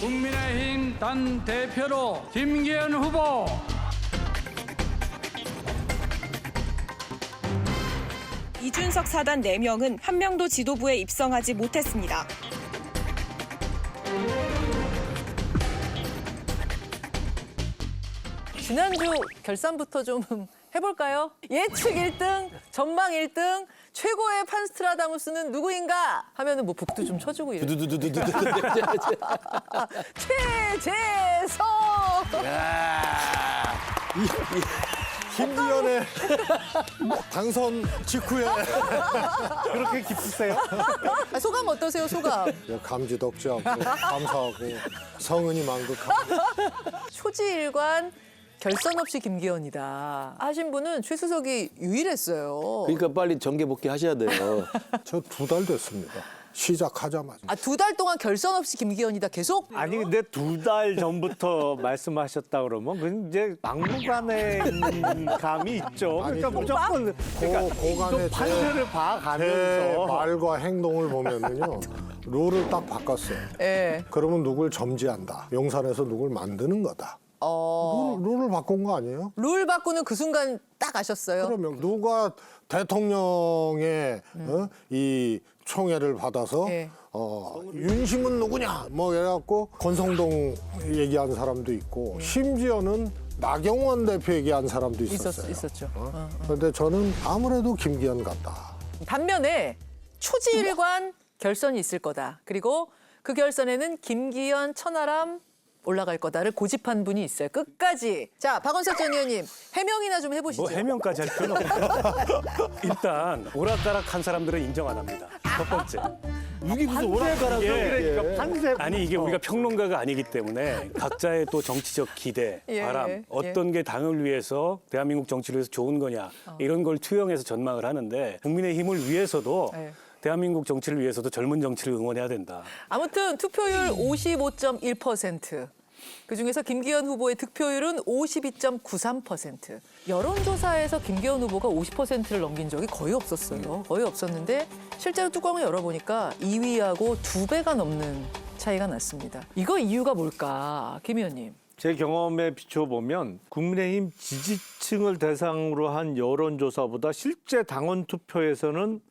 국민의힘 당 대표로 김기현 후보. 이준석 사단 4명은 한 명도 지도부에 입성하지 못했습니다. 지난주 결산부터 좀 해볼까요? 예측 1등, 전망 1등, 최고의 판스트라다무스는 누구인가? 하면은 뭐 북도 좀 쳐주고 이래. 최재성! 김기현의 당선 직후에 그렇게 기쁘세요? 아, 소감 어떠세요, 소감? 감지덕지 않고 감사하고 성은이 만극하고. 초지일관 결선 없이 김기현이다 하신 분은 최수석이 유일했어요. 그러니까 빨리 정계 복귀하셔야 돼요. 저 2달 됐습니다. 시작하자마자. 아, 2달 동안 결선 없이 김기현이다 계속? 아니 근데 2달 전부터 말씀하셨다 그러면 그 이제 막무가내 감이 있죠. 그러니까 아니, 무조건 고간의 또 판세를 제 봐가면서 말과 행동을 보면은요. 룰을 딱 바꿨어요. 예. 그러면 누굴 점지한다. 용산에서 누굴 만드는 거다. 룰을 바꾼 거 아니에요? 룰 바꾸는 그 순간 딱 아셨어요? 그러면 누가 대통령의 이 총애를 받아서 예. 윤심은 누구냐 뭐 이래갖고 권성동 얘기한 사람도 있고 심지어는 나경원 대표 얘기한 사람도 있었어요. 있었죠. 그런데 저는 아무래도 김기현 같다. 반면에 초지일관 결선이 있을 거다. 그리고 그 결선에는 김기현, 천하람 올라갈 거다를 고집한 분이 있어요. 끝까지. 자, 박원석 전 의원님 해명이나 좀 해보시죠. 뭐 해명까지 할 필요는 없고 일단 오락가락한 사람들은 인정 안 합니다. 첫 번째. 이게 무슨 오락가락 그러니까 판세 아니 이게 우리가 평론가가 아니기 때문에 각자의 또 정치적 기대, 예, 바람, 예. 어떤 게 당을 위해서 대한민국 정치를 위해서 좋은 거냐 이런 걸 투영해서 전망을 하는데 국민의힘을 위해서도 예. 대한민국 정치를 위해서도 젊은 정치를 응원해야 된다. 아무튼 투표율 55.1%. 그중에서 김기현 후보의 득표율은 52.93%. 여론조사에서 김기현 후보가 50%를 넘긴 적이 거의 없었어요. 거의 없었는데 실제로 뚜껑을 열어보니까 2위하고 2배가 넘는 차이가 났습니다. 이거 이유가 뭘까, 김 의원님? 제 경험에 비춰보면 국민의힘 지지층을 대상으로 한 여론조사보다 실제 당원 투표에서는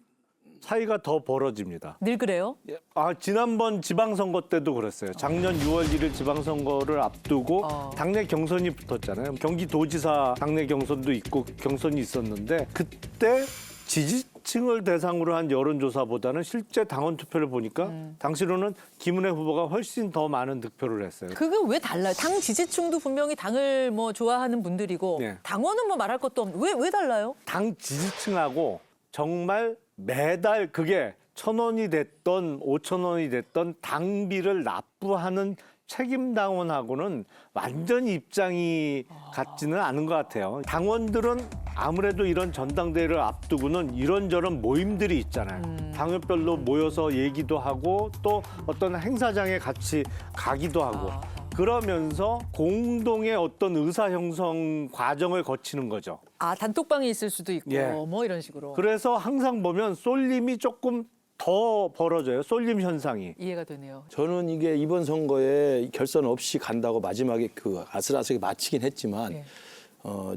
차이가 더 벌어집니다. 늘 그래요? 아, 지난번 지방선거 때도 그랬어요. 작년 6월 1일 지방선거를 앞두고 당내 경선이 붙었잖아요. 경기도지사 당내 경선도 있고 경선이 있었는데 그때 지지층을 대상으로 한 여론조사보다는 실제 당원 투표를 보니까 당시로는 김은혜 후보가 훨씬 더 많은 득표를 했어요. 그게 왜 달라요? 당 지지층도 분명히 당을 뭐 좋아하는 분들이고 네. 당원은 뭐 말할 것도 없는데 왜 달라요? 당 지지층하고 정말 매달 그게 1,000원이 됐던 5,000원이 됐던 당비를 납부하는 책임당원하고는 완전히 입장이 같지는 않은 것 같아요. 당원들은 아무래도 이런 전당대회를 앞두고는 이런저런 모임들이 있잖아요. 당협별로 모여서 얘기도 하고 또 어떤 행사장에 같이 가기도 하고 그러면서 공동의 어떤 의사 형성 과정을 거치는 거죠. 아, 단톡방이 있을 수도 있고 예. 뭐 이런 식으로. 그래서 항상 보면 쏠림이 조금 더 벌어져요. 쏠림 현상이. 이해가 되네요. 저는 이게 이번 선거에 결선 없이 간다고 마지막에 그 아슬아슬하게 마치긴 했지만 네.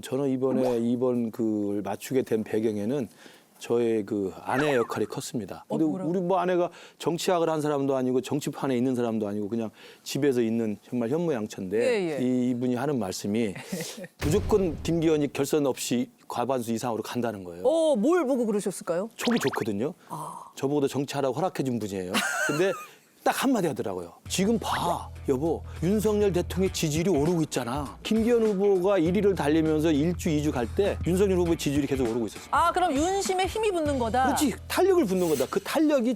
저는 이번 그 맞추게 된 배경에는 저의 그 아내 역할이 컸습니다. 근데 우리 뭐 아내가 정치학을 한 사람도 아니고 정치판에 있는 사람도 아니고 그냥 집에서 있는 정말 현모양처인데 예, 예. 이분이 하는 말씀이 무조건 김기현이 결선 없이 과반수 이상으로 간다는 거예요. 뭘 보고 그러셨을까요? 촉이 좋거든요. 저보고도 정치하라고 허락해준 분이에요. 근데 딱 한마디 하더라고요. 지금 봐, 여보. 윤석열 대통령의 지지율이 오르고 있잖아. 김기현 후보가 1위를 달리면서 1주, 2주 갈 때 윤석열 후보의 지지율이 계속 오르고 있었어. 아, 그럼 윤심에 힘이 붙는 거다. 그렇지. 탄력을 붙는 거다. 그 탄력이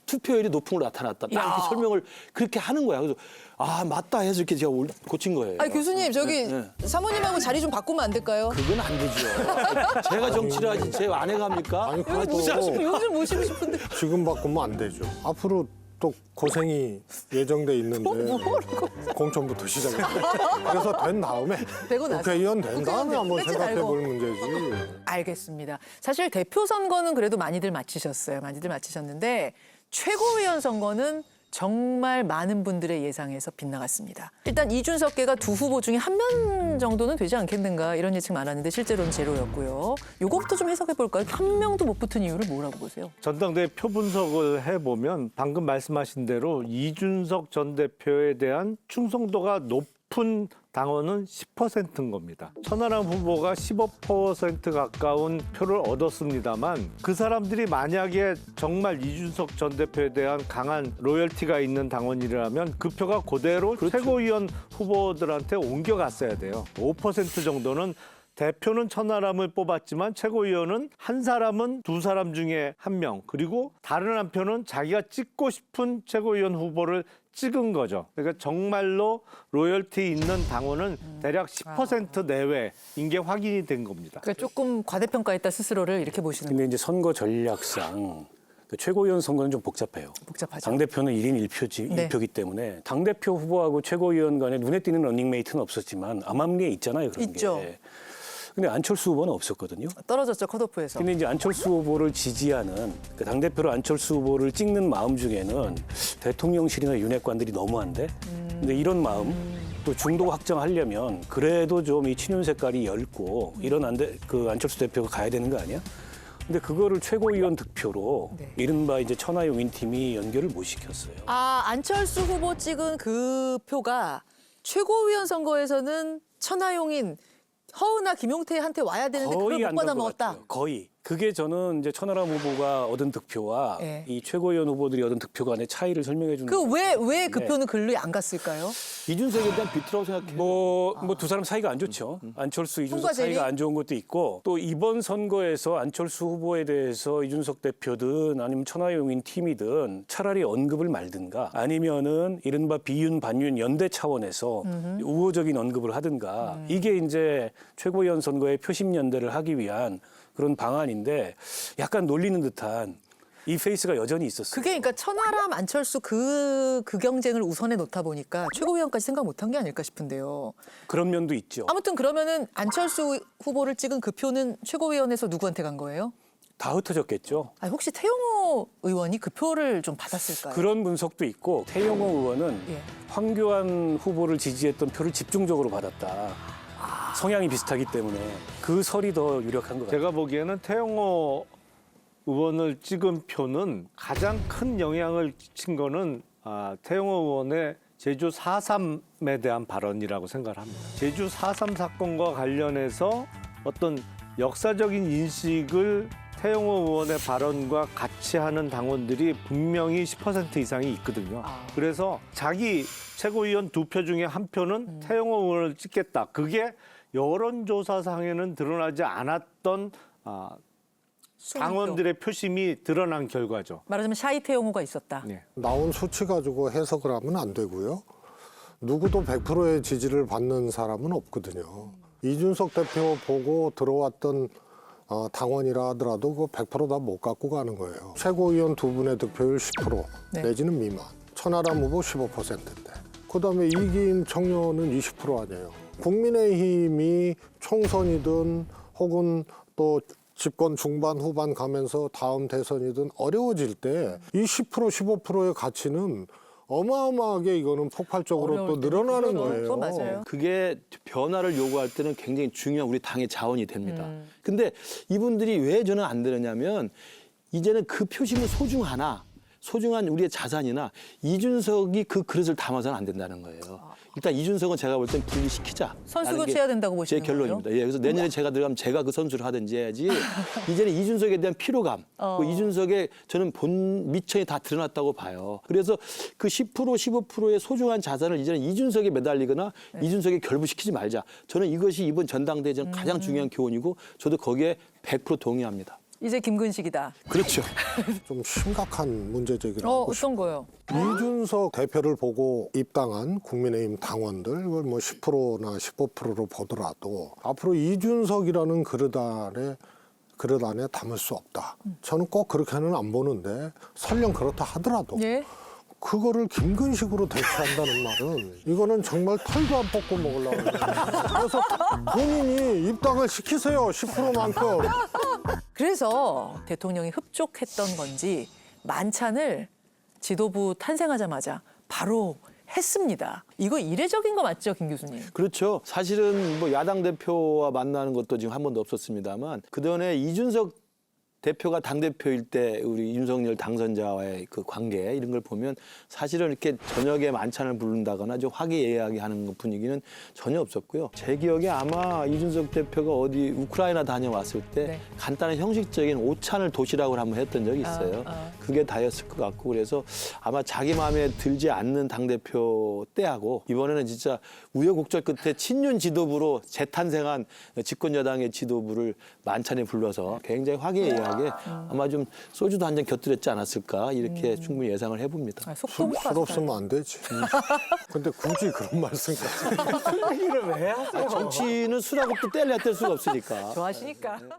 투표율이 높은 걸로 나타났다. 딱 이렇게 설명을 그렇게 하는 거야. 그래서 아, 맞다 해서 이렇게 제가 고친 거예요. 아니, 교수님, 저기 사모님하고 자리 좀 바꾸면 안 될까요? 그건 안 되죠. 제가 정치를 하지 제 아내가 합니까? 아니 그래도 요즘 모시고 싶은데. 지금 바꾸면 안 되죠. 앞으로 또 고생이 예정돼 있는데 공천부터 시작해요. 그래서 된 다음에 되고 나서. 국회의원 된 다음에 한번 뺏지 생각해 말고. 볼 문제지. 알겠습니다. 사실 대표 선거는 그래도 많이들 마치셨어요. 많이들 마치셨는데 최고위원 선거는 정말 많은 분들의 예상에서 빗나갔습니다. 일단 이준석계가 두 후보 중에 한 명 정도는 되지 않겠는가 이런 예측 많았는데 실제로는 제로였고요. 요것부터 좀 해석해 볼까요? 한 명도 못 붙은 이유를 뭐라고 보세요? 전당대회 표 분석을 해보면 방금 말씀하신 대로 이준석 전 대표에 대한 충성도가 높은 당원은 10%인 겁니다. 천하람 후보가 15% 가까운 표를 얻었습니다만 그 사람들이 만약에 정말 이준석 전 대표에 대한 강한 로열티가 있는 당원이라면 그 표가 그대로 최고위원 후보들한테 옮겨갔어야 돼요. 5% 정도는 대표는 천하람을 뽑았지만 최고위원은 한 사람은 두 사람 중에 한 명, 그리고 다른 한 표는 자기가 찍고 싶은 최고위원 후보를 찍은 거죠. 그러니까 정말로 로열티 있는 당원은 대략 10% 내외인 게 확인이 된 겁니다. 그러니까 조금 과대평가했다 스스로를 이렇게 보시는 근데 이제 선거 전략상 그 최고위원 선거는 좀 복잡해요. 복잡하죠. 당대표는 1인 1표이기 때문에 당대표 후보하고 최고위원 간에 눈에 띄는 러닝메이트는 없었지만 암암리에 있잖아요. 그런 있죠. 게. 근데 안철수 후보는 없었거든요. 떨어졌죠, 컷오프에서. 근데 이제 안철수 후보를 지지하는 그 당대표로 안철수 후보를 찍는 마음 중에는 대통령실이나 윤핵관들이 너무한데 근데 이런 마음 또 중도 확정하려면 그래도 좀 이 친윤 색깔이 엷고 이런 그 안철수 대표가 가야 되는 거 아니야? 근데 그거를 최고위원 득표로 이른바 이제 천하용인 팀이 연결을 못 시켰어요. 아, 안철수 후보 찍은 그 표가 최고위원 선거에서는 천하용인 허은하 김용태한테 와야 되는데 그걸 거의 못 안 간 것 받아먹었다. 같아요. 거의. 그게 저는 이제 천하람 후보가 얻은 득표와 예. 이 최고위원 후보들이 얻은 득표 간의 차이를 설명해 주는 그 왜 그 네. 표는 글로 안 갔을까요? 이준석에 대한 비트라고 생각해요. 뭐 두 사람 사이가 안 좋죠. 안철수, 이준석 홍과제리? 사이가 안 좋은 것도 있고 또 이번 선거에서 안철수 후보에 대해서 이준석 대표든 아니면 천하용인 팀이든 차라리 언급을 말든가 아니면은 이른바 비윤 반윤 연대 차원에서 우호적인 언급을 하든가 이게 이제 최고위원 선거의 표심 연대를 하기 위한 그런 방안인데 약간 놀리는 듯한 이 페이스가 여전히 있었어요. 그게 그러니까 천하람 안철수 그 경쟁을 우선에 놓다 보니까 최고위원까지 생각 못한 게 아닐까 싶은데요. 그런 면도 있죠. 아무튼 그러면은 안철수 후보를 찍은 그 표는 최고위원에서 누구한테 간 거예요? 다 흩어졌겠죠. 아니, 혹시 태용호 의원이 그 표를 좀 받았을까요? 그런 분석도 있고 태영호 의원은 예. 황교안 후보를 지지했던 표를 집중적으로 받았다. 성향이 비슷하기 때문에 그 설이 더 유력한 것 같아요. 제가 보기에는 태영호 의원을 찍은 표는 가장 큰 영향을 끼친 거는 태영호 의원의 제주 4.3에 대한 발언이라고 생각을 합니다. 제주 4.3 사건과 관련해서 어떤 역사적인 인식을 태영호 의원의 발언과 같이 하는 당원들이 분명히 10% 이상이 있거든요. 그래서 자기 최고위원 2표 중에 한 표는 태영호 의원을 찍겠다. 그게 여론조사상에는 드러나지 않았던 당원들의 표심이 드러난 결과죠. 말하자면 샤이 태용호가 있었다. 네. 나온 수치 가지고 해석을 하면 안 되고요. 누구도 100%의 지지를 받는 사람은 없거든요. 이준석 대표 보고 들어왔던 당원이라 하더라도 그 100% 다 못 갖고 가는 거예요. 최고위원 두 분의 득표율 10% 네. 내지는 미만. 천하람 후보 15%인데. 그다음에 이기인 청년은 20% 아니에요. 국민의힘이 총선이든 혹은 또 집권 중반 후반 가면서 다음 대선이든 어려워질 때 이 10% 15%의 가치는 어마어마하게 이거는 폭발적으로 또 어려울 때. 늘어나는 그건 거예요. 맞아요. 그게 변화를 요구할 때는 굉장히 중요한 우리 당의 자원이 됩니다. 근데 이분들이 왜 저는 안 되느냐면 이제는 그 표심은 소중한 우리의 자산이나 이준석이 그 그릇을 담아서는 안 된다는 거예요. 일단 이준석은 제가 볼 땐 분리시키자. 선수 교체해야 된다고 보시는 제 결론입니다. 거예요? 예, 그래서 내년에 제가 들어가면 제가 그 선수를 하든지 해야지. 이제는 이준석에 대한 피로감, 그 이준석의 저는 본 미천이 다 드러났다고 봐요. 그래서 그 10% 15%의 소중한 자산을 이제는 이준석에 매달리거나 이준석에 결부시키지 말자. 저는 이것이 이번 전당대회 저는 가장 중요한 교훈이고 저도 거기에 100% 동의합니다. 이제 김근식이다. 그렇죠. 좀 심각한 문제 제기를 하고 싶어요. 어떤 거요? 이준석 대표를 보고 입당한 국민의힘 당원들, 이걸 뭐 10%나 15%로 보더라도 앞으로 이준석이라는 그릇 안에 담을 수 없다. 저는 꼭 그렇게는 안 보는데 설령 그렇다 하더라도 예. 그거를 김근식으로 대체한다는 말은 이거는 정말 털도 안 뽑고 먹으려고 그래요. 그래서 본인이 입당을 시키세요. 10%만큼. 그래서 대통령이 흡족했던 건지 만찬을 지도부 탄생하자마자 바로 했습니다. 이거 이례적인 거 맞죠, 김 교수님? 그렇죠. 사실은 뭐 야당 대표와 만나는 것도 지금 한 번도 없었습니다만 그전에 이준석 대표가 당대표일 때 우리 윤석열 당선자와의 그 관계 이런 걸 보면 사실은 이렇게 저녁에 만찬을 부른다거나 좀 화기애애하게 하는 분위기는 전혀 없었고요. 제 기억에 아마 이준석 대표가 어디 우크라이나 다녀왔을 때 네. 간단한 형식적인 오찬을 도시락을 한번 했던 적이 있어요. 그게 다였을 것 같고 그래서 아마 자기 마음에 들지 않는 당대표 때하고 이번에는 진짜 우여곡절 끝에 친윤 지도부로 재탄생한 집권여당의 지도부를 만찬에 불러서 굉장히 화기애애하게 아마 좀 소주도 한 잔 곁들였지 않았을까 이렇게 충분히 예상을 해봅니다. 속도 술 못 봤어요. 없으면 안 되지. 근데 굳이 그런 말씀까지. 얘기를 왜 하세요? 정치는 술하고 또 뗄래야 뗄 수가 없으니까. 좋아하시니까.